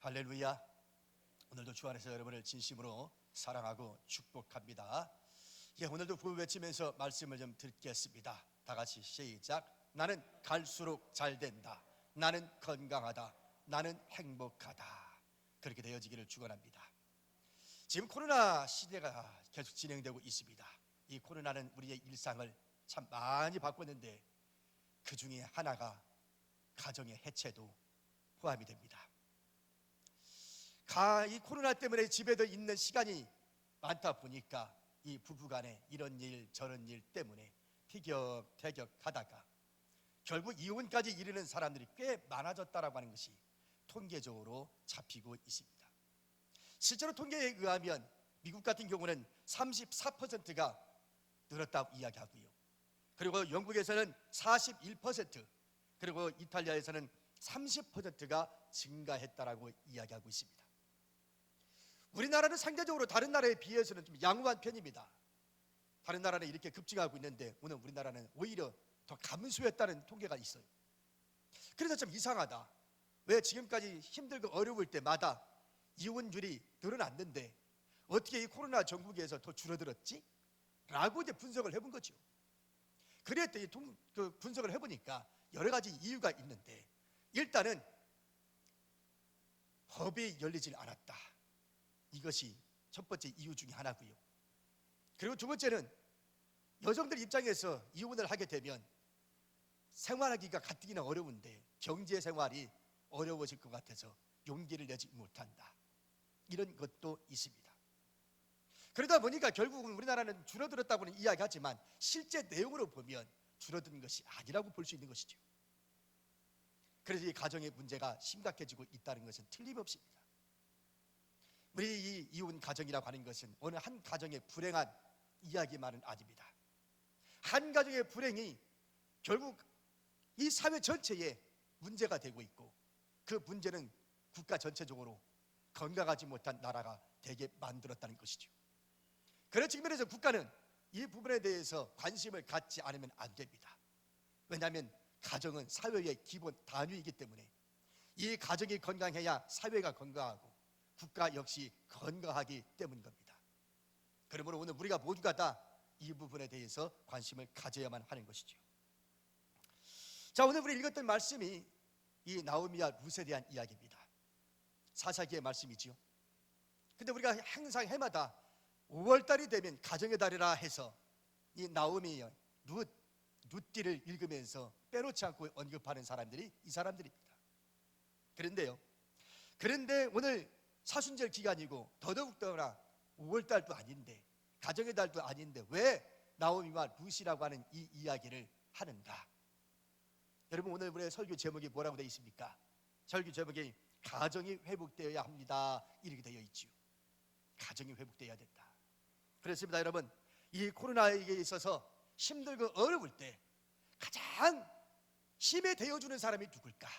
할렐루야. 오늘도 주 안에서 여러분을 진심으로 사랑하고 축복합니다. 오늘도 구호 외치면서 말씀을 좀 듣겠습니다. 다 같이 시작. 나는 갈수록 잘 된다. 나는 건강하다. 나는 행복하다. 그렇게 되어지기를 축원합니다. 지금 코로나 시대가 계속 진행되고 있습니다. 이 코로나는 우리의 일상을 참 많이 바꿨는데 그 중에 하나가 가정의 해체도 포함이 됩니다. 이 코로나 때문에 집에도 있는 시간이 많다 보니까 이 부부간에 이런 일 저런 일 때문에 티격태격 하다가 결국 이혼까지 이르는 사람들이 꽤 많아졌다라고 하는 것이 통계적으로 잡히고 있습니다. 실제로 통계에 의하면 미국 같은 경우는 34%가 늘었다고 이야기하고요. 그리고 영국에서는 41%, 그리고 이탈리아에서는 30%가 증가했다라고 이야기하고 있습니다. 우리나라는 상대적으로 다른 나라에 비해서는 좀 양호한 편입니다. 다른 나라는 이렇게 급증하고 있는데 오늘 우리나라는 오히려 더 감소했다는 통계가 있어요. 그래서 좀 이상하다. 왜 지금까지 힘들고 어려울 때마다 이혼율이 늘어났는데 어떻게 이 코로나 전국에서 더 줄어들었지? 라고 이제 분석을 해본 거죠. 그랬더니 분석을 해보니까 여러 가지 이유가 있는데, 일단은 법이 열리질 않았다. 이것이 첫 번째 이유 중에 하나고요. 그리고 두 번째는 여성들 입장에서 이혼을 하게 되면 생활하기가 가뜩이나 어려운데 경제 생활이 어려워질 것 같아서 용기를 내지 못한다. 이런 것도 있습니다. 그러다 보니까 결국은 우리나라는 줄어들었다고는 이야기하지만 실제 내용으로 보면 줄어든 것이 아니라고 볼 수 있는 것이죠. 그래서 이 가정의 문제가 심각해지고 있다는 것은 틀림없습니다. 우리 이 이혼 가정이라고 하는 것은 어느 한 가정의 불행한 이야기만은 아닙니다. 한 가정의 불행이 결국 이 사회 전체에 문제가 되고 있고, 그 문제는 국가 전체적으로 건강하지 못한 나라가 되게 만들었다는 것이죠. 그런 측면에서 국가는 이 부분에 대해서 관심을 갖지 않으면 안 됩니다. 왜냐하면 가정은 사회의 기본 단위이기 때문에 이 가정이 건강해야 사회가 건강하고 국가 역시 건강하기 때문인 겁니다. 그러므로 오늘 우리가 모두가 다 이 부분에 대해서 관심을 가져야만 하는 것이죠. 자, 오늘 우리 읽었던 말씀이 이 나오미와 룻에 대한 이야기입니다. 사사기의 말씀이지요. 근데 우리가 항상 해마다 5월달이 되면 가정의 달이라 해서 이 나오미, 룻기를 읽으면서 빼놓지 않고 언급하는 사람들이 이 사람들입니다. 그런데 오늘 사순절 기간이고 더더욱더나 5월달도 아닌데 가정의 달도 아닌데 왜 나오미와 룻이라고 하는 이 이야기를 하는가? 여러분, 오늘 우리의 설교 제목이 뭐라고 되어 있습니까? 설교 제목이 가정이 회복되어야 합니다. 이렇게 되어 있지요. 가정이 회복되어야 된다. 그렇습니다. 여러분, 이 코로나에 있어서 힘들고 어려울 때 가장 힘이 되어주는 사람이 누굴까?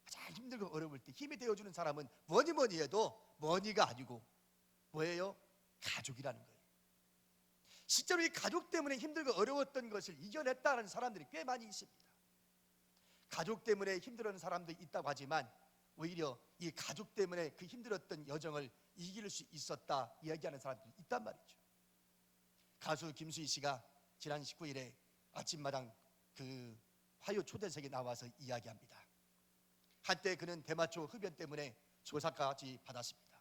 가장 힘들고 어려울 때 힘이 되어주는 사람은 뭐니 해도 머니가 아니고 뭐예요? 가족이라는 거예요. 실제로 이 가족 때문에 힘들고 어려웠던 것을 이겨냈다는 사람들이 꽤 많이 있습니다. 가족 때문에 힘들어하는 사람도 있다고 하지만 오히려 이 가족 때문에 그 힘들었던 여정을 이길 수 있었다 이야기하는 사람들이 있단 말이죠. 가수 김수희 씨가 지난 19일에 아침마당 그 화요 초대석에 나와서 이야기합니다. 한때 그는 대마초 흡연 때문에 조사까지 받았습니다.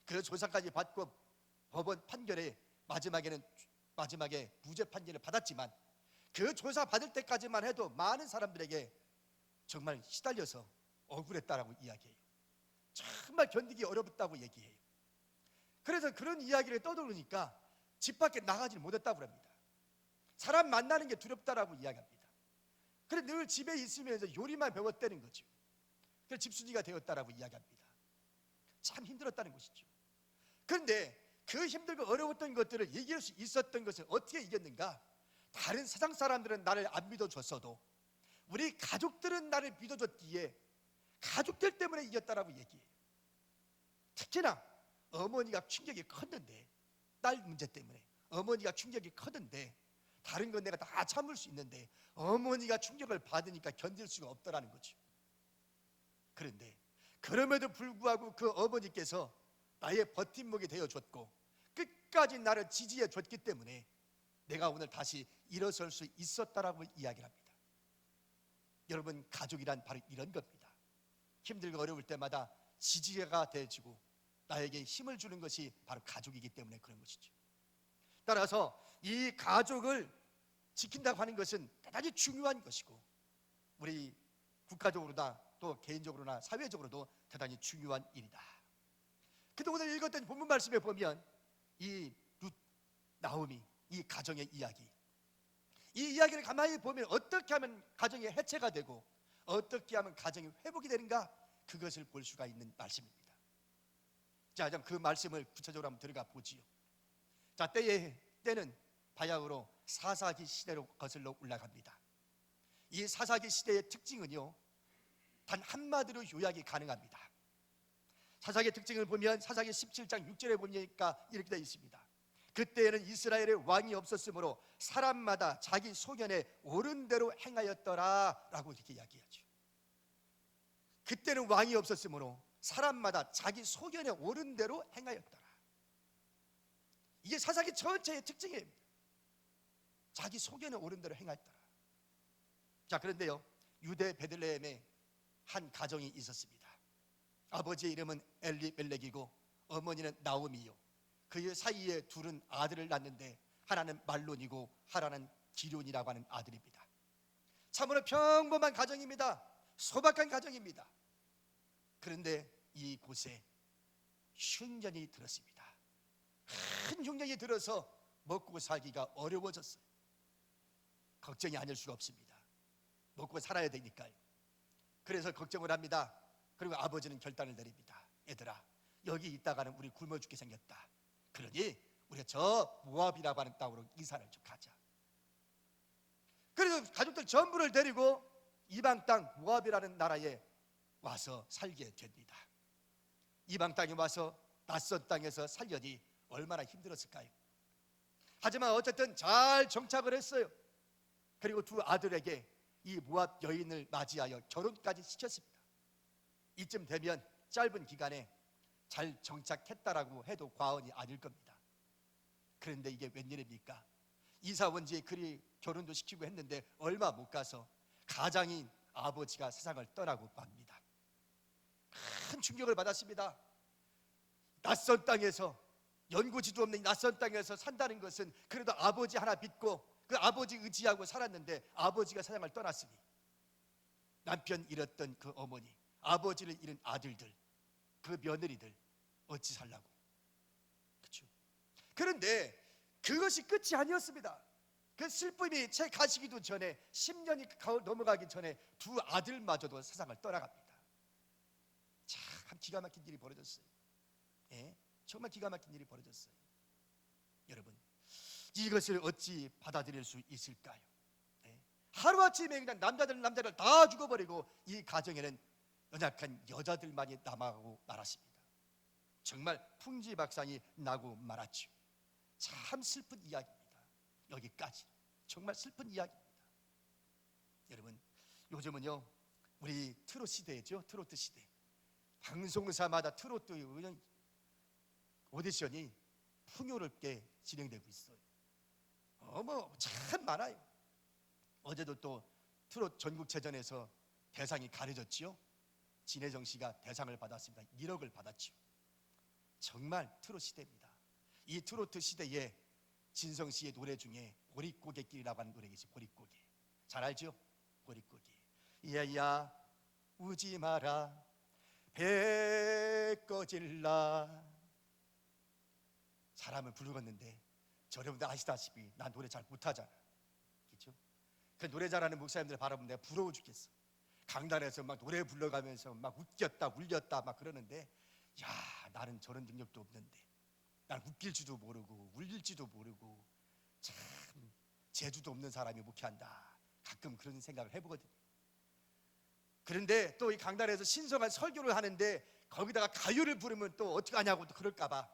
그 조사까지 받고 법원 판결에 마지막에 무죄 판결을 받았지만 그 조사 받을 때까지만 해도 많은 사람들에게 정말 시달려서 억울했다라고 이야기해요. 정말 견디기 어렵다고 얘기해요. 그래서 그런 이야기를 떠들으니까 집 밖에 나가지 못했다고 합니다. 사람 만나는 게 두렵다라고 이야기합니다. 그래서 늘 집에 있으면서 요리만 배웠다는 거죠. 그래서 집순이가 되었다라고 이야기합니다. 참 힘들었다는 것이죠. 그런데 그 힘들고 어려웠던 것들을 이길 수 있었던 것을 어떻게 이겼는가? 다른 세상 사람들은 나를 안 믿어줬어도 우리 가족들은 나를 믿어줬기에 가족들 때문에 이겼다라고 얘기해요. 특히나 어머니가 충격이 컸는데, 딸 문제 때문에 어머니가 충격이 컸는데 다른 건 내가 다 참을 수 있는데 어머니가 충격을 받으니까 견딜 수가 없더라는 거죠. 그런데 그럼에도 불구하고 그 어머니께서 나의 버팀목이 되어줬고 끝까지 나를 지지해 줬기 때문에 내가 오늘 다시 일어설 수 있었다라고 이야기를 합니다. 여러분, 가족이란 바로 이런 겁니다. 힘들고 어려울 때마다 지지가 돼주고 나에게 힘을 주는 것이 바로 가족이기 때문에 그런 것이죠. 따라서 이 가족을 지킨다고 하는 것은 대단히 중요한 것이고 우리 국가적으로나 또 개인적으로나 사회적으로도 대단히 중요한 일이다. 근데 오늘 읽었던 본문 말씀에 보면 이 룻, 나오미, 이 가정의 이야기, 이 이야기를 가만히 보면 어떻게 하면 가정이 해체가 되고 어떻게 하면 가정이 회복이 되는가, 그것을 볼 수가 있는 말씀입니다. 자, 그 말씀을 구체적으로 한번 들어가 보지요. 자, 때는 바야흐로 사사기 시대로 거슬러 올라갑니다. 이 사사기 시대의 특징은요, 단 한마디로 요약이 가능합니다. 사사기의 특징을 보면 사사기 17장 6절에 보니까 이렇게 되어 있습니다. 그때에는 이스라엘에 왕이 없었으므로 사람마다 자기 소견에 옳은 대로 행하였더라 라고 이렇게 이야기하죠. 그때는 왕이 없었으므로 사람마다 자기 소견에 옳은 대로 행하였더라. 이게 사사기 전체의 특징입니다. 자기 소견에 옳은 대로 행하였더라. 자, 그런데요, 유대 베들레헴에 한 가정이 있었습니다. 아버지의 이름은 엘리멜렉이고 어머니는 나오미요. 그 사이에 둘은 아들을 낳는데 하나는 말론이고 하나는 기럯이라고 하는 아들입니다. 참으로 평범한 가정입니다. 소박한 가정입니다. 그런데 이곳에 흉년이 들었습니다. 큰 흉년이 들어서 먹고 살기가 어려워졌어요. 걱정이 아닐 수가 없습니다. 먹고 살아야 되니까요. 그래서 걱정을 합니다. 그리고 아버지는 결단을 내립니다. 얘들아, 여기 있다가는 우리 굶어 죽게 생겼다. 그러니 우리가 저 모압이라고 하는 땅으로 이사를 좀 가자. 그래서 가족들 전부를 데리고 이방 땅 모압이라는 나라에 와서 살게 됩니다. 이방 땅에 와서 낯선 땅에서 살려니 얼마나 힘들었을까요? 하지만 어쨌든 잘 정착을 했어요. 그리고 두 아들에게 이 모압 여인을 맞이하여 결혼까지 시켰습니다. 이쯤 되면 짧은 기간에 잘 정착했다라고 해도 과언이 아닐 겁니다. 그런데 이게 웬일입니까? 이사 온 지 그리 결혼도 시키고 했는데 얼마 못 가서 가장인 아버지가 세상을 떠나고 맙니다. 큰 충격을 받았습니다. 낯선 땅에서, 연고지도 없는 낯선 땅에서 산다는 것은 그래도 아버지 하나 믿고 그 아버지 의지하고 살았는데 아버지가 세상을 떠났으니 남편 잃었던 그 어머니, 아버지를 잃은 아들들, 그 며느리들 어찌 살라고. 그렇죠? 그런데 그것이 끝이 아니었습니다. 그 슬픔이 채 가시기도 전에 10년이 넘어가기 전에 두 아들마저도 세상을 떠나갑니다. 참 기가 막힌 일이 벌어졌어요. 예? 정말 기가 막힌 일이 벌어졌어요. 여러분, 이것을 어찌 받아들일 수 있을까요? 예? 하루아침에 그냥 남자들 다 죽어버리고 이 가정에는 연약한 여자들만이 남아가고 말았습니다. 정말 풍지박산이 나고 말았죠. 참 슬픈 이야기입니다. 여기까지 정말 슬픈 이야기입니다. 여러분, 요즘은요 우리 트롯 시대죠. 트로트 시대. 방송사마다 트로트 오디션이 풍요롭게 진행되고 있어요. 참 많아요. 어제도 또 트롯 전국체전에서 대상이 가려졌지요. 진혜정 씨가 대상을 받았습니다. 1억을 받았죠. 정말 트롯 시대입니다. 이 트로트 시대에 진성 씨의 노래 중에 보릿고개길이라고 하는 노래가 있어요. 보릿고개. 잘 알죠? 보릿고개. 야야 우지 마라 배 꺼질라. 사람을 부르겠는데 여러분들 아시다시피 난 노래 잘 못하잖아. 그렇죠? 그 노래 잘하는 목사님들 바라보면 내가 부러워 죽겠어. 강단에서 막 노래 불러가면서 막 웃겼다 울렸다 막 그러는데, 야, 나는 저런 능력도 없는데, 난 웃길지도 모르고 울릴지도 모르고 참 재주도 없는 사람이 목회한다. 가끔 그런 생각을 해보거든요. 그런데 또 이 강단에서 신성한 설교를 하는데 거기다가 가요를 부르면 또 어떻게 하냐고 또 그럴까봐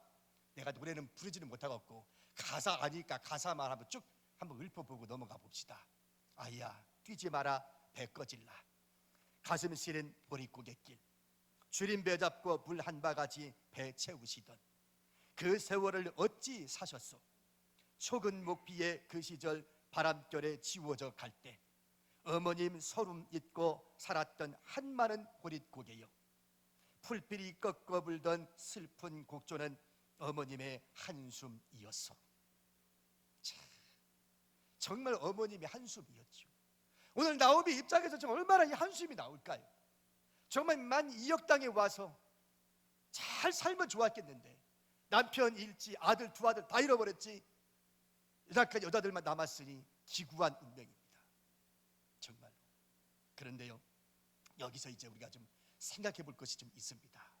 내가 노래는 부르지는 못하겠고 가사 아니까 가사만 한번 쭉 한번 읊어보고 넘어가 봅시다. 아이야 뛰지 마라 배 꺼질라 가슴 시린 보릿고갯길 주림배 잡고 물 한 바가지 배 채우시던 그 세월을 어찌 사셨소? 촉은 목비에 그 시절 바람결에 지워져 갈 때 어머님 서름 잊고 살았던 한마는 보릿고개여. 풀필이 꺾어 불던 슬픈 곡조는 어머님의 한숨이었어. 정말 어머님의 한숨이었죠. 오늘 나오미 입장에서 정말 얼마나 이 한숨이 나올까요? 정말 만 2억 땅에 와서 잘 살면 좋았겠는데 남편 잃지, 아들 두 아들 다 잃어버렸지. 연약한 여자들만 남았으니 기구한 운명입니다. 정말로. 그런데요, 여기서 이제 우리가 좀 생각해 볼 것이 좀 있습니다.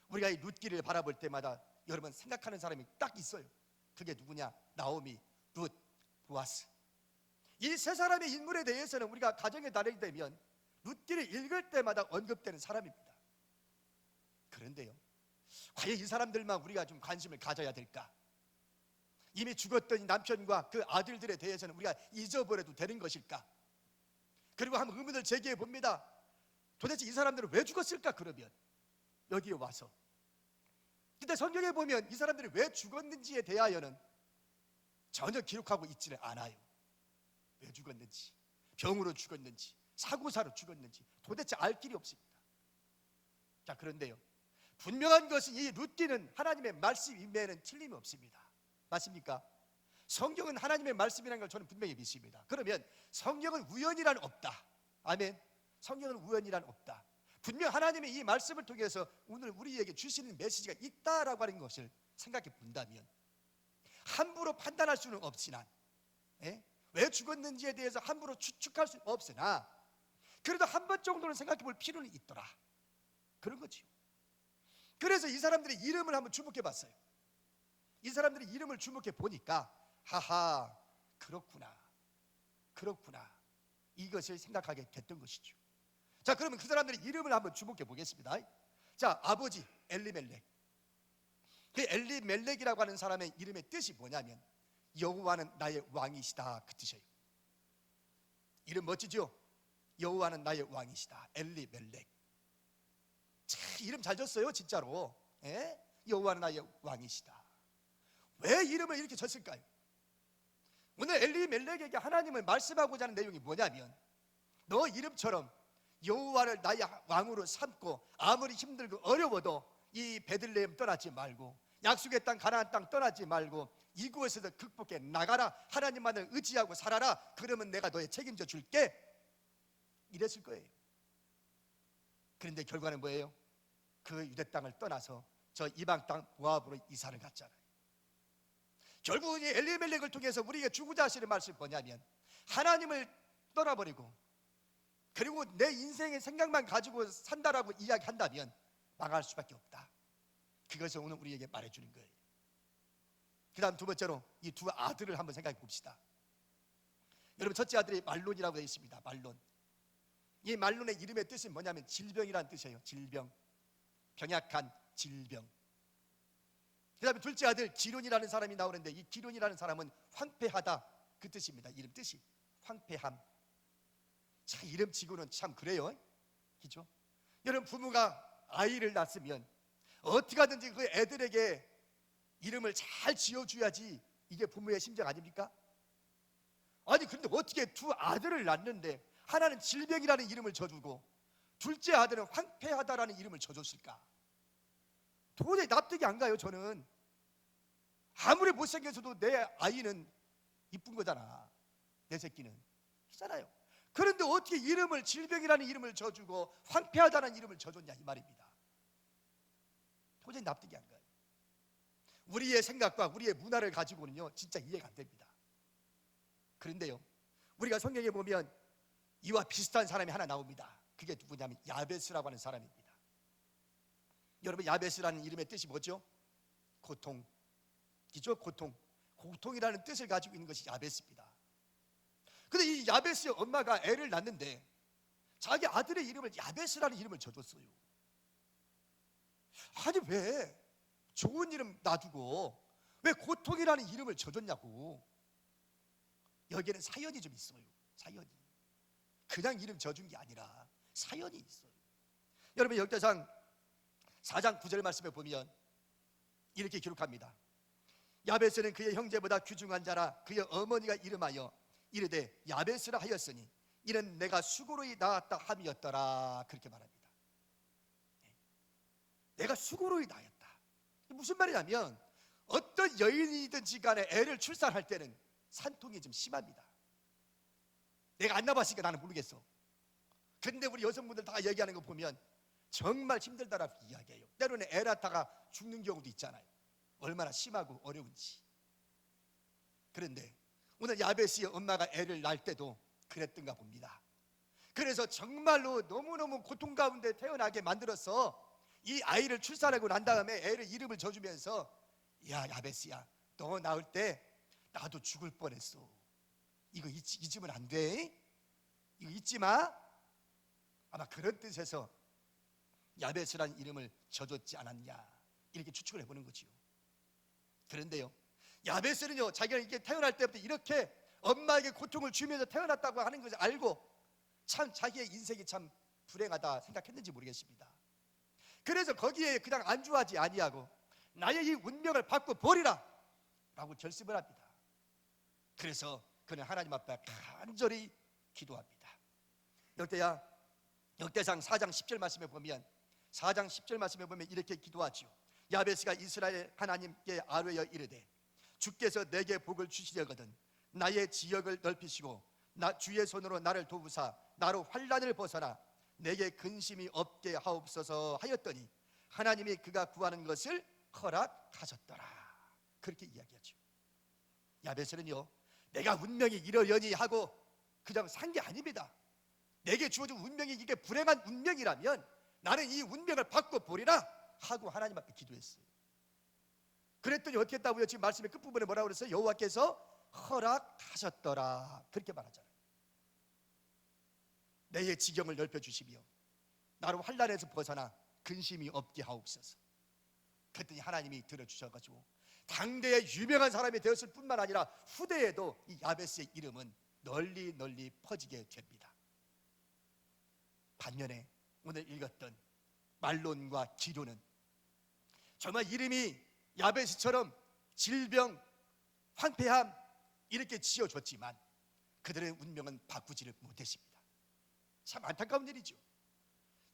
우리가 이 룻기를 바라볼 때마다 여러분 생각하는 사람이 딱 있어요. 그게 누구냐? 나오미, 룻, 보아스. 이 세 사람의 인물에 대해서는 우리가 가정의 달이 되면 룻기를 읽을 때마다 언급되는 사람입니다. 그런데요, 과연 이 사람들만 우리가 좀 관심을 가져야 될까? 이미 죽었던 남편과 그 아들들에 대해서는 우리가 잊어버려도 되는 것일까? 그리고 한번 의문을 제기해 봅니다. 도대체 이 사람들은 왜 죽었을까? 그러면 여기에 와서, 근데 성경에 보면 이 사람들이 왜 죽었는지에 대하여는 전혀 기록하고 있지를 않아요. 왜 죽었는지, 병으로 죽었는지, 사고사로 죽었는지 도대체 알 길이 없습니다. 자, 그런데요, 분명한 것은 이 룻기는 하나님의 말씀임에는 틀림이 없습니다. 맞습니까? 성경은 하나님의 말씀이라는 걸 저는 분명히 믿습니다. 그러면 성경은 우연이란 없다. 아멘. 성경은 우연이란 없다. 분명 하나님의 이 말씀을 통해서 오늘 우리에게 주시는 메시지가 있다라고 하는 것을 생각해 본다면 함부로 판단할 수는 없지만, 왜 죽었는지에 대해서 함부로 추측할 수는 없으나 그래도 한 번 정도는 생각해 볼 필요는 있더라, 그런 거지요. 그래서 이 사람들의 이름을 한번 주목해 봤어요. 이 사람들의 이름을 주목해 보니까 하하, 그렇구나, 그렇구나, 이것을 생각하게 됐던 것이죠. 자, 그러면 그 사람들의 이름을 한번 주목해 보겠습니다. 자, 아버지 엘리멜렉. 그 엘리멜렉이라고 하는 사람의 이름의 뜻이 뭐냐면 여호와는 나의 왕이시다, 그 뜻이에요. 이름 멋지죠? 여호와는 나의 왕이시다, 엘리멜렉. 참 이름 잘 졌어요, 진짜로. 여호와는 나의 왕이시다. 왜 이름을 이렇게 졌을까요? 오늘 엘리멜렉에게 하나님을 말씀하고자 하는 내용이 뭐냐면, 너 이름처럼 여호와를 나의 왕으로 삼고 아무리 힘들고 어려워도 이 베들레헴 떠나지 말고 약속의 땅 가나안 땅 떠나지 말고 이곳에서 극복해 나가라. 하나님만을 의지하고 살아라. 그러면 내가 너의 책임져 줄게. 이랬을 거예요. 그런데 결과는 뭐예요? 그 유대 땅을 떠나서 저 이방 땅 모압으로 이사를 갔잖아요. 결국은 이 엘리멜렉을 통해서 우리에게 주고자 하시는 말씀이 뭐냐면, 하나님을 떠나버리고 그리고 내 인생의 생각만 가지고 산다라고 이야기한다면 망할 수밖에 없다. 그것을 오늘 우리에게 말해주는 거예요. 그 다음 두 번째로 이 두 아들을 한번 생각해 봅시다. 여러분, 첫째 아들이 말론이라고 되어 있습니다. 말론. 이 말론의 이름의 뜻이 뭐냐면 질병이라는 뜻이에요. 질병, 병약한 질병. 그 다음에 둘째 아들 기론이라는 사람이 나오는데 이 기론이라는 사람은 황폐하다, 그 뜻입니다. 이름 뜻이 황폐함. 참 이름 치고는 참 그래요, 그죠? 여러분, 부모가 아이를 낳았으면 어떻게 하든지 그 애들에게 이름을 잘 지어줘야지 이게 부모의 심정 아닙니까? 아니 근데 어떻게 두 아들을 낳는데 하나는 질병이라는 이름을 져주고 둘째 아들은 황폐하다라는 이름을 져줬을까? 도저히 납득이 안 가요. 저는 아무리 못생겨서도 내 아이는 이쁜 거잖아, 내 새끼는. 그렇잖아요. 그런데 어떻게 이름을 질병이라는 이름을 져주고 황폐하다는 이름을 져줬냐, 이 말입니다. 도저히 납득이 안 가요. 우리의 생각과 우리의 문화를 가지고는요 진짜 이해가 안 됩니다. 그런데요, 우리가 성경에 보면 이와 비슷한 사람이 하나 나옵니다. 그게 누구냐면 야베스라고 하는 사람입니다. 여러분, 야베스라는 이름의 뜻이 뭐죠? 고통, 그죠? 고통. 고통이라는 뜻을 가지고 있는 것이 야베스입니다. 근데 이 야베스의 엄마가 애를 낳는데 자기 아들의 이름을 야베스라는 이름을 져줬어요. 아니 왜 좋은 이름 놔두고 왜 고통이라는 이름을 져줬냐고. 여기에는 사연이 좀 있어요. 사연이. 그냥 이름 져준 게 아니라 사연이 있어요. 여러분, 역대상 4장 9절 말씀에 보면 이렇게 기록합니다. 야베스는 그의 형제보다 귀중한 자라 그의 어머니가 이름하여 이르되 야베스라 하였으니 이는 내가 수고로이 낳았다 함이었더라. 그렇게 말합니다. 내가 수고로이 낳았다. 무슨 말이냐면 어떤 여인이든지 간에 애를 출산할 때는 산통이 좀 심합니다. 내가 안 낳아봤으니까 나는 모르겠어. 근데 우리 여성분들 다 얘기하는 거 보면 정말 힘들다라고 이야기해요. 때로는 애 낳다가 죽는 경우도 있잖아요. 얼마나 심하고 어려운지. 그런데 오늘 야베스의 엄마가 애를 낳을 때도 그랬던가 봅니다. 그래서 정말로 너무너무 고통 가운데 태어나게 만들어서 이 아이를 출산하고 난 다음에 애를 이름을 져주면서 야 야베스야, 너 낳을 때 나도 죽을 뻔했어. 이거 잊으면 안 돼. 이거 잊지 마. 아마 그런 뜻에서 야베스라는 이름을 져줬지 않았냐, 이렇게 추측을 해보는 거지요. 그런데요, 야베스는요 자기가 이렇게 태어날 때부터 이렇게 엄마에게 고통을 주면서 태어났다고 하는 것을 알고 참 자기의 인생이 참 불행하다 생각했는지 모르겠습니다. 그래서 거기에 그냥 안주하지 아니하고 나의 이 운명을 바꿔 버리라 라고 결심을 합니다. 그래서 그는 하나님 앞에 간절히 기도합니다. 역대상 4장 10절 말씀에 보면 4장 10절 말씀에 보면 이렇게 기도하지요. 야베스가 이스라엘 하나님께 아뢰어 이르되 주께서 내게 복을 주시려거든 나의 지역을 넓히시고 주의 손으로 나를 도우사 나로 환난을 벗어나 내게 근심이 없게 하옵소서 하였더니 하나님이 그가 구하는 것을 허락하셨더라. 그렇게 이야기하죠. 야베스는요 내가 운명이 이러려니 하고 그냥 산 게 아닙니다. 내게 주어진 운명이 이게 불행한 운명이라면 나는 이 운명을 바꿔보리라 하고 하나님 앞에 기도했어요. 그랬더니 어떻게 했다고요? 지금 말씀의 끝부분에 뭐라고 그랬어요? 여호와께서 허락하셨더라. 그렇게 말하잖아요. 내의 지경을 넓혀주시며 나로 환난에서 벗어나 근심이 없게 하옵소서. 그랬더니 하나님이 들어주셔가지고 당대의 유명한 사람이 되었을 뿐만 아니라 후대에도 이 야베스의 이름은 널리 널리 퍼지게 됩니다. 반면에 오늘 읽었던 말론과 기도는 정말 이름이 야베스처럼 질병, 황폐함 이렇게 지어줬지만 그들의 운명은 바꾸지를 못했습니다. 참 안타까운 일이죠.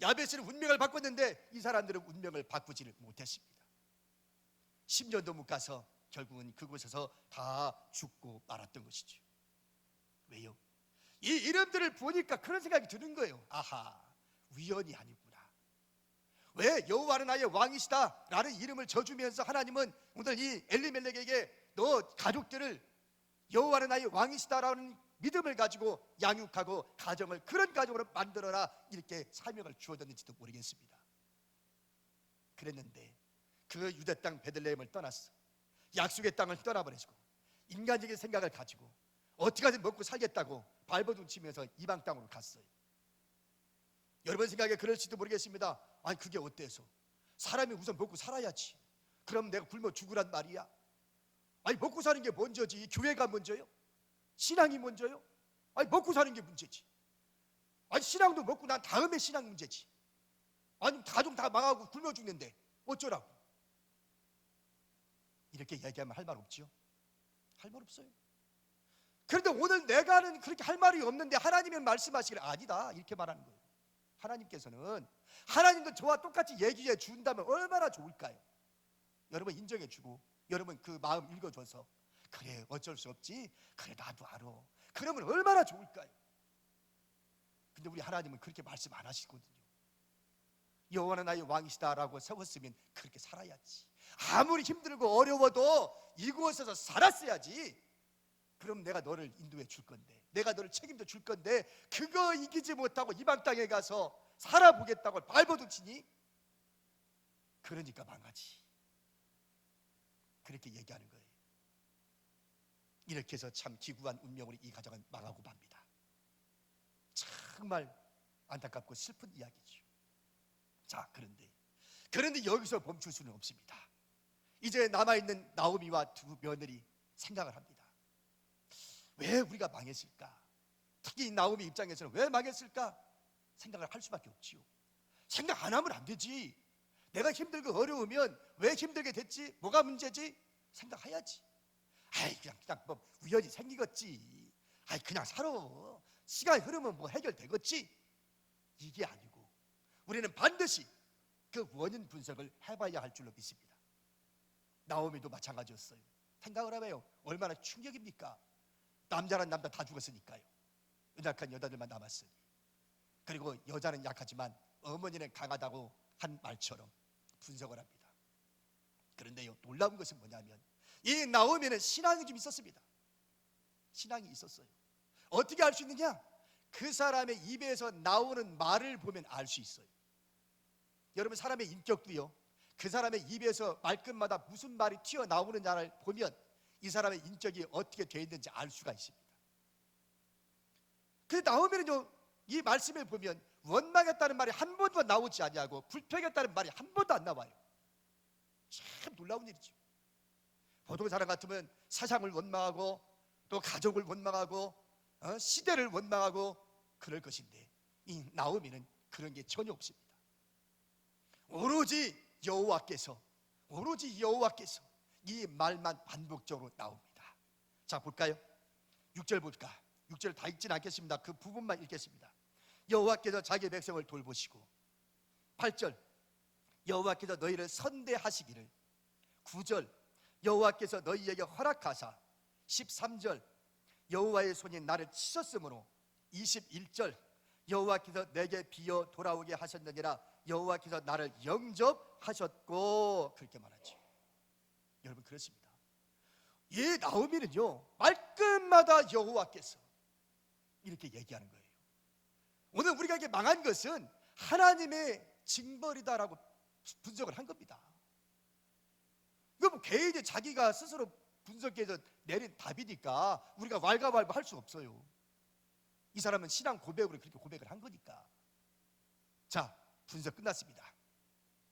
야베스는 운명을 바꿨는데 이 사람들은 운명을 바꾸지를 못했습니다. 10년도 못 가서 결국은 그곳에서 다 죽고 말았던 것이죠. 왜요? 이 이름들을 보니까 그런 생각이 드는 거예요. 아하, 우연이 아니구나. 왜 여호와는 나의 왕이시다 라는 이름을 져주면서 하나님은 오늘 이 엘리멜렉에게 너 가족들을 여호와는 나의 왕이시다라는 믿음을 가지고 양육하고 가정을 그런 가정으로 만들어라 이렇게 사명을 주어졌는지도 모르겠습니다. 그랬는데 그 유대 땅 베들레헴을 떠났어. 약속의 땅을 떠나버리고 인간적인 생각을 가지고 어떻게든 먹고 살겠다고 발버둥 치면서 이방 땅으로 갔어요. 여러분 생각에 그럴지도 모르겠습니다. 아니 그게 어때서? 사람이 우선 먹고 살아야지. 그럼 내가 굶어 죽으란 말이야? 아니 먹고 사는 게 먼저지. 교회가 먼저요? 신앙이 먼저요? 아니 먹고 사는 게 문제지. 아니 신앙도 먹고 난 다음에 신앙 문제지. 아니 가족 다 망하고 굶어 죽는데 어쩌라고? 이렇게 얘기하면 할 말 없지요? 할 말 없어요. 그런데 오늘 내가는 그렇게 할 말이 없는데 하나님은 말씀하시기를 아니다 이렇게 말하는 거예요. 하나님께서는 하나님도 저와 똑같이 얘기해 준다면 얼마나 좋을까요? 여러분 인정해 주고 여러분 그 마음 읽어줘서 그래 어쩔 수 없지, 그래 나도 알아, 그러면 얼마나 좋을까요? 근데 우리 하나님은 그렇게 말씀 안 하시거든요. 여호와는 나의 왕이시다라고 세웠으면 그렇게 살아야지. 아무리 힘들고 어려워도 이곳에서 살았어야지. 그럼 내가 너를 인도해 줄 건데, 내가 너를 책임져 줄 건데 그거 이기지 못하고 이방 땅에 가서 살아보겠다고 발버둥 치니? 그러니까 망하지. 그렇게 얘기하는 거예요. 이렇게 해서 참 기구한 운명으로 이 가정은 망하고 맙니다. 정말 안타깝고 슬픈 이야기죠. 자, 그런데 여기서 멈출 수는 없습니다. 이제 남아있는 나오미와 두 며느리 생각을 합니다. 왜 우리가 망했을까? 특히 나오미 입장에서는 왜 망했을까? 생각을 할 수밖에 없지요. 생각 안 하면 안 되지. 내가 힘들고 어려우면 왜 힘들게 됐지? 뭐가 문제지? 생각해야지. 아이 그냥 뭐 우연히 생기겠지. 아이 그냥 살아. 시간이 흐르면 뭐 해결되겠지. 이게 아니고 우리는 반드시 그 원인 분석을 해봐야 할 줄로 믿습니다. 나오미도 마찬가지였어요. 생각을 해봐요. 얼마나 충격입니까? 남자란 남자 다 죽었으니까요. 연약한 여자들만 남았으니. 그리고 여자는 약하지만 어머니는 강하다고 한 말처럼 분석을 합니다. 그런데요, 놀라운 것은 뭐냐면 이 나오미는 신앙이 좀 있었습니다. 신앙이 있었어요. 어떻게 알 수 있느냐? 그 사람의 입에서 나오는 말을 보면 알 수 있어요. 여러분, 사람의 인격도요, 그 사람의 입에서 말끝마다 무슨 말이 튀어나오느냐를 보면 이 사람의 인격이 어떻게 되어 있는지 알 수가 있습니다. 근데 나오미는요, 이 말씀을 보면 원망했다는 말이 한 번도 나오지 아니하고 불평했다는 말이 한 번도 안 나와요. 참 놀라운 일이죠. 보통 사람 같으면 사상을 원망하고 또 가족을 원망하고 시대를 원망하고 그럴 것인데 이 나오미는 그런 게 전혀 없습니다. 오로지 여호와께서 이 말만 반복적으로 나옵니다. 자, 볼까요? 6절 볼까? 6절 다 읽지는 않겠습니다. 그 부분만 읽겠습니다. 여호와께서 자기 백성을 돌보시고, 8절 여호와께서 너희를 선대하시기를, 9절 여호와께서 너희에게 허락하사, 13절 여호와의 손이 나를 치셨으므로, 21절 여호와께서 내게 비어 돌아오게 하셨느니라, 여호와께서 나를 영접하셨고, 그렇게 말하죠. 여러분, 그렇습니다. 이 나오미는요, 말끝마다 여호와께서 이렇게 얘기하는 거예요. 오늘 우리가 이렇게 망한 것은 하나님의 징벌이다라고 분석을 한 겁니다. 이거 뭐 개인이 자기가 스스로 분석해서 내린 답이니까 우리가 왈가왈부 할 수 없어요. 이 사람은 신앙 고백으로 그렇게 고백을 한 거니까. 자, 분석 끝났습니다.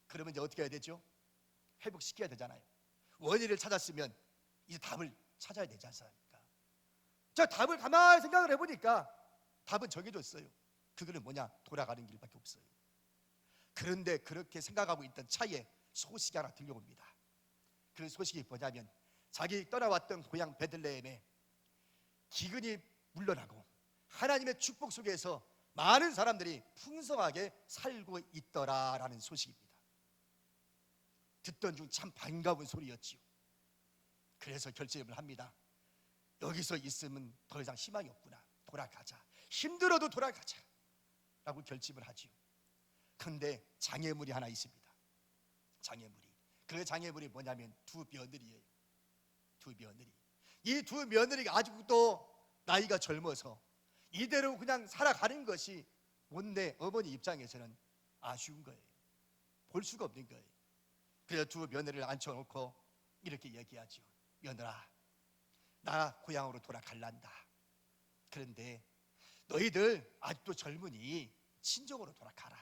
그러면 이제 어떻게 해야 되죠? 회복시켜야 되잖아요. 원인을 찾았으면 이제 답을 찾아야 되지 않습니까? 자, 답을 가만히 생각을 해보니까 답은 정해졌어요. 그거는 뭐냐? 돌아가는 길밖에 없어요. 그런데 그렇게 생각하고 있던 차에 소식이 하나 들려옵니다. 그 소식이 뭐냐면 자기 떠나왔던 고향 베들레헴에 기근이 물러나고 하나님의 축복 속에서 많은 사람들이 풍성하게 살고 있더라라는 소식입니다. 듣던 중 참 반가운 소리였지요. 그래서 결심을 합니다. 여기서 있으면 더 이상 희망이 없구나. 돌아가자. 힘들어도 돌아가자 라고 결심을 하지요. 그런데 장애물이 하나 있습니다. 장애물이. 그 장애물이 뭐냐면 두 며느리예요. 두 며느리. 이 두 며느리가 아직도 나이가 젊어서 이대로 그냥 살아가는 것이 못내 어머니 입장에서는 아쉬운 거예요. 볼 수가 없는 거예요. 그래서 두 며느리를 앉혀놓고 이렇게 얘기하죠. 며느라, 나 고향으로 돌아갈란다. 그런데 너희들 아직도 젊으니 친정으로 돌아가라.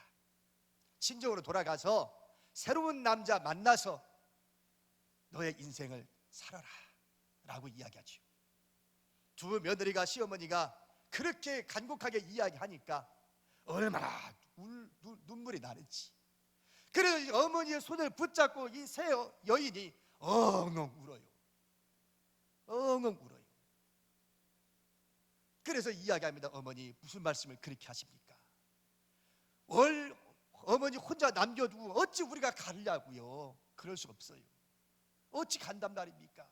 친정으로 돌아가서 새로운 남자 만나서 너의 인생을 살아라 라고 이야기하죠. 두 며느리가, 시어머니가 그렇게 간곡하게 이야기하니까 얼마나 눈물이 나는지. 그래서 어머니의 손을 붙잡고 이 새 여인이 엉엉 울어요. 엉엉 울어요. 그래서 이야기합니다. 어머니, 무슨 말씀을 그렇게 하십니까? 어머니 혼자 남겨두고 어찌 우리가 가려고요? 그럴 수 없어요. 어찌 간단 말입니까?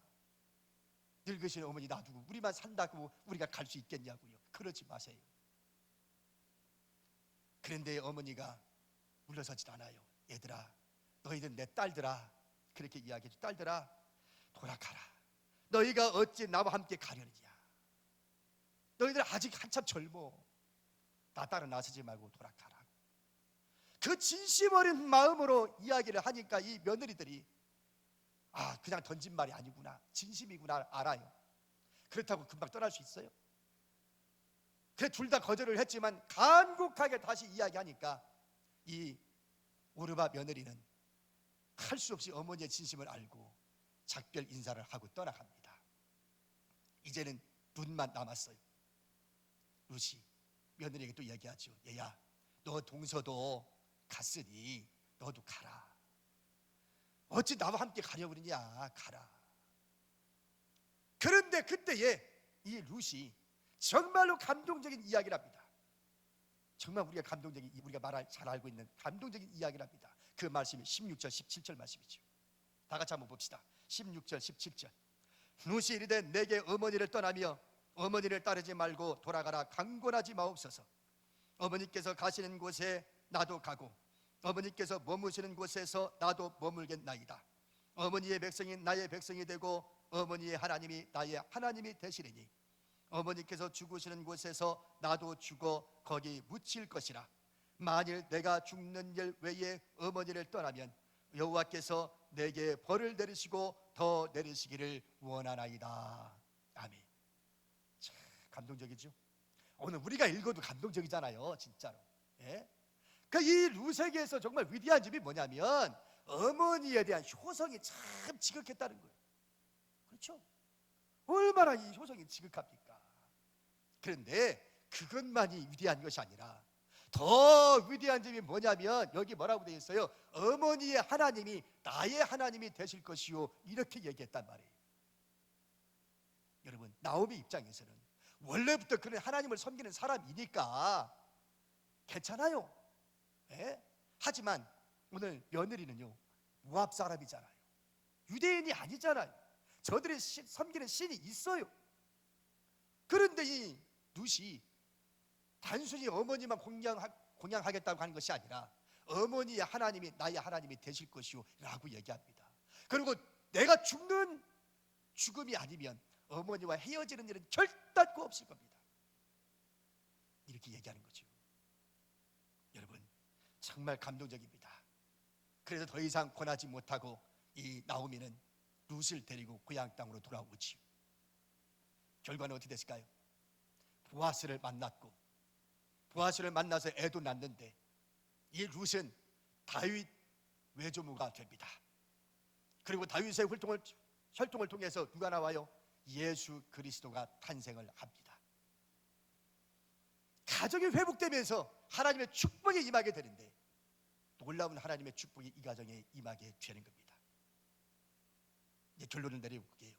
늙으신 어머니 놔두고 우리만 산다고 우리가 갈 수 있겠냐고요? 그러지 마세요. 그런데 어머니가 물러서질 않아요. 얘들아, 너희들 내 딸들아, 그렇게 이야기해줘. 딸들아, 돌아가라. 너희가 어찌 나와 함께 가려느냐? 너희들 아직 한참 젊어. 나 따라 나서지 말고 돌아가라. 그 진심 어린 마음으로 이야기를 하니까 이 며느리들이 그냥 던진 말이 아니구나, 진심이구나 알아요. 그렇다고 금방 떠날 수 있어요? 그래, 둘 다 거절을 했지만 간곡하게 다시 이야기하니까 이 오르바 며느리는 할 수 없이 어머니의 진심을 알고 작별 인사를 하고 떠나갑니다. 이제는 룻만 남았어요. 룻이 며느리에게 또 얘기하죠. 얘야, 너 동서도 갔으니 너도 가라. 어찌 나와 함께 가려고 그러냐, 가라. 그런데 그때에 이 룻이 정말로 감동적인 이야기를 합니다. 정말 우리가 잘 알고 있는 감동적인 이야기를 합니다. 그 말씀이 16절 17절 말씀이죠. 다 같이 한번 봅시다. 16절 17절. 룻이 이르되 내게 어머니를 떠나며 어머니를 따르지 말고 돌아가라 강권하지 마옵소서. 어머니께서 가시는 곳에 나도 가고 어머니께서 머무시는 곳에서 나도 머물겠나이다. 어머니의 백성이 나의 백성이 되고 어머니의 하나님이 나의 하나님이 되시리니 어머니께서 죽으시는 곳에서 나도 죽어 거기 묻힐 것이라. 만일 내가 죽는 일 외에 어머니를 떠나면 여호와께서 내게 벌을 내리시고 더 내리시기를 원하나이다. 아멘. 참 감동적이죠. 오늘 우리가 읽어도 감동적이잖아요, 진짜로. 예? 이 룻에게서 정말 위대한 점이 뭐냐면 어머니에 대한 효성이 참 지극했다는 거예요. 그렇죠? 얼마나 이 효성이 지극합니까? 그런데 그것만이 위대한 것이 아니라 더 위대한 점이 뭐냐면 여기 뭐라고 되어 있어요? 어머니의 하나님이 나의 하나님이 되실 것이요, 이렇게 얘기했단 말이에요. 여러분, 나오미 입장에서는 원래부터 그는 하나님을 섬기는 사람이니까 괜찮아요. 예? 하지만 오늘 며느리는요 모압 사람이잖아요. 유대인이 아니잖아요. 저들이 섬기는 신이 있어요. 그런데 이 룻이 단순히 어머니만 공양하겠다고 하는 것이 아니라 어머니의 하나님이 나의 하나님이 되실 것이요 라고 얘기합니다. 그리고 내가 죽음이 아니면 어머니와 헤어지는 일은 결단코 없을 겁니다. 이렇게 얘기하는 거죠. 여러분, 정말 감동적입니다. 그래서 더 이상 권하지 못하고 이 나오미는 룻을 데리고 고향 땅으로 돌아오지요. 결과는 어떻게 됐을까요? 보아스를 만났고 보아스를 만나서 애도 낳는데 이 룻은 다윗 외조모가 됩니다. 그리고 다윗의 혈통을 통해서 누가 나와요? 예수 그리스도가 탄생을 합니다. 가정이 회복되면서 하나님의 축복이 임하게 되는데 놀라운 하나님의 축복이 이 가정에 임하게 되는 겁니다. 이제 결론을 내려볼게요.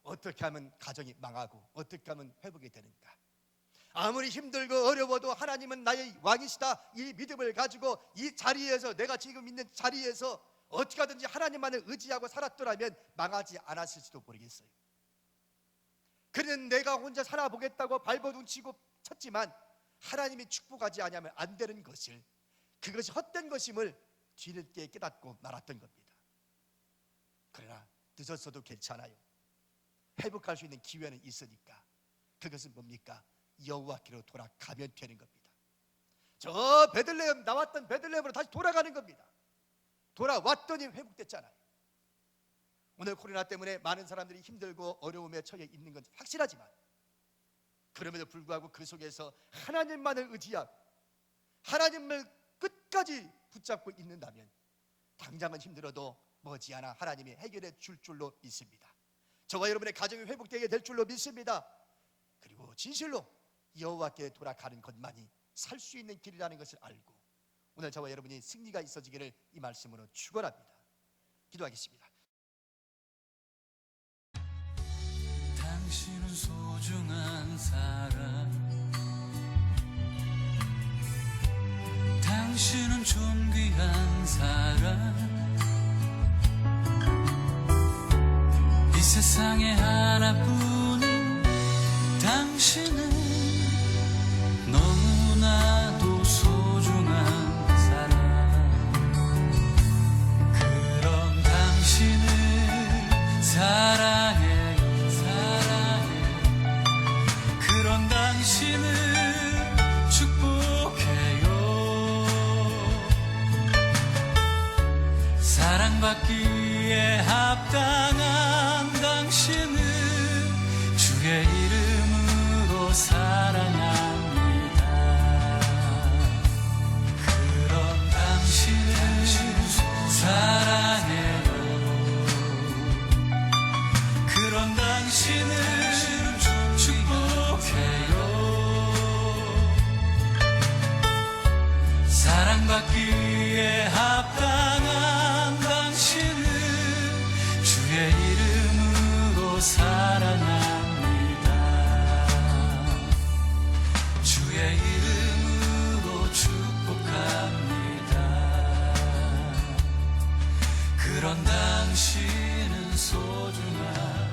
어떻게 하면 가정이 망하고 어떻게 하면 회복이 되는가? 아무리 힘들고 어려워도 하나님은 나의 왕이시다, 이 믿음을 가지고 이 자리에서, 내가 지금 있는 자리에서 어떻게 하든지 하나님만을 의지하고 살았더라면 망하지 않았을지도 모르겠어요. 그는 내가 혼자 살아보겠다고 발버둥치고 쳤지만 하나님이 축복하지 않으면 안 되는 것을, 그것이 헛된 것임을 뒤늦게 깨닫고 말았던 겁니다. 그러나 늦었어도 괜찮아요. 회복할 수 있는 기회는 있으니까 그것은 뭡니까? 여호와께로 돌아가면 되는 겁니다. 저 베들레헴, 나왔던 베들레헴으로 다시 돌아가는 겁니다. 돌아왔더니 회복됐잖아요. 오늘 코로나 때문에 많은 사람들이 힘들고 어려움에 처해 있는 건 확실하지만 그럼에도 불구하고 그 속에서 하나님만을 의지하고 하나님을 끝까지 붙잡고 있는다면 당장은 힘들어도 머지않아 하나님이 해결해 줄 줄로 믿습니다. 저와 여러분의 가정이 회복되게 될 줄로 믿습니다. 그리고 진실로 여호와께 돌아가는 것만이 살 수 있는 길이라는 것을 알고 오늘 저와 여러분이 승리가 있어지기를 이 말씀으로 축원합니다. 기도하겠습니다. 당신은 소중한 사람, 당신은 존귀한 사람, 이 세상에 하나뿐인 당신은 너무나도 소중한 사람. 그런 당신을 사랑해요, 사랑해요. 그런 당신을 축복해요. 사랑받기에 합당한 당신을 주의 이름으로 사랑합니다. 그런 당신을 사랑해요. 그런 당신을 축복해요. 사랑받기에 합당한 당신을 그런 당신은 소중한